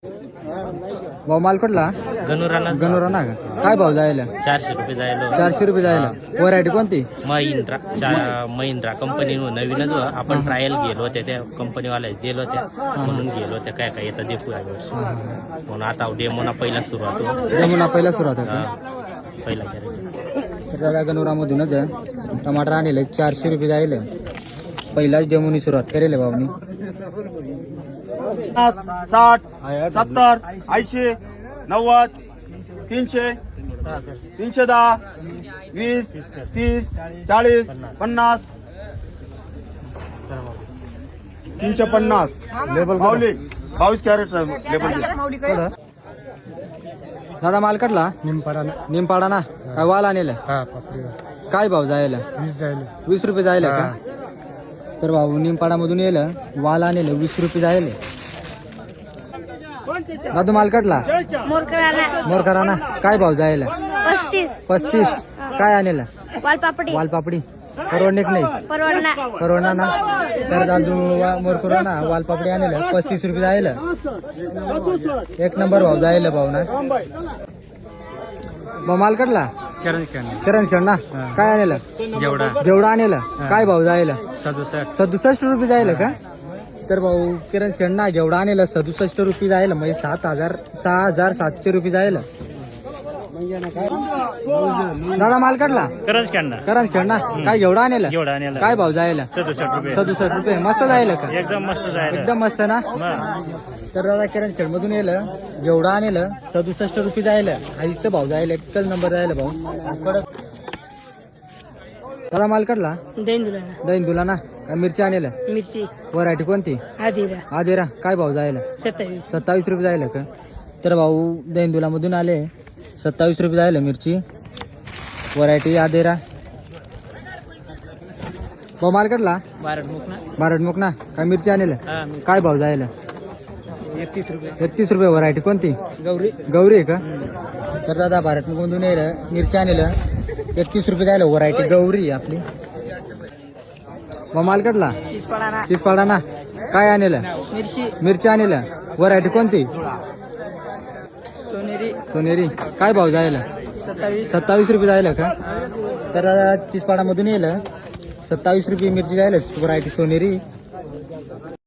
भाऊ माल कुठला? गणुराला गणोरा का? काय भाव जायला? 400 रुपये जायला. 400 रुपये जायला. व्हरायटी कोणती? महिंद्रा कंपनी नवीनच आपण ट्रायल गेलो होते त्या कंपनीवाल्या गेलो होत्या म्हणून गेलो होत्या काय काय येतं देखू या वर्षी म्हणून आता डेमोना पहिला सुरुवात डेमोना पहिला सुरुवात आहे. पहिला तर दादा गणोरामधूनच टमाटर आणले 400 रुपये जायला. पहिलाच डेमोनी सुरुवात करेल भाऊनी. 60 70 80 90 300 310 20 30 40 50 350 लेबल माऊली 22 कॅरेट लेबल. दादा माल काढला? निमपाडा ना. काय वाल आणले? काय भाव जायला? 20 रुपये जायला का? तर भाऊ निमपाडा मधून येईल वाल आणले 20 रुपये जायले. दादू माल काढला? मोरकरा ना. काय भाव जायला? 35. काय आणलं? वालपापडी. परवडणे नाही? परवडणार ना. तर दादू मोरकरा ना वालपापडी आणलं 35 रुपये जायला. एक नंबर भाव जायला भाऊ ना. मग माल काढला? करंज ना. काय आणलं? जेवढा आणलं. काय भाव जायला? 67 रुपये जायला का? तर भाऊ किरण खेळणा जेवढा आणलं 67 रुपये जायला म्हणजे 6,700 रुपये जायला. दादा माल काढला? करंज खेळणा. काय जेवढा आणलं? काय भाव जायला? 67 रुपये. मस्त जायला का? एकदम मस्त ना. तर दादा किरण खेळ मधून येलं जेवढा आणलं 67 रुपये जायला. आईच भाव जायला एकच नंबर जायला भाऊ. दादा माल काढला? दैन दुला ना. काय मिरची आणलं? व्हरायटी कोणती? आदेरा. काय भाव जायला? 27 रुपये जायला का? तर भाऊ दैंदुला मधून आले 27 रुपये जायला मिरची. व्हरायटी आदेरा. भाऊ माल काढला? बारडमुख ना. काय मिरची आणलं? काय भाव जायला? 31 रुपये. व्हरायटी कोणती? गौरी आहे का? तर दादा बारडमुख मधून येईल मिरची आणलं 31 रुपये जायला. व्हरायटी गौरी आपली. मग माल काढला? चिसपाडा ना. काय आणलं? मिरची आणलं. व्हरायटी कोणती? सोनेरी. काय भाव जायला? 27 रुपये जायला का? तर चिसपाडा मधून येईल 27 रुपये मिरची जायला. व्हरायटी सोनेरी.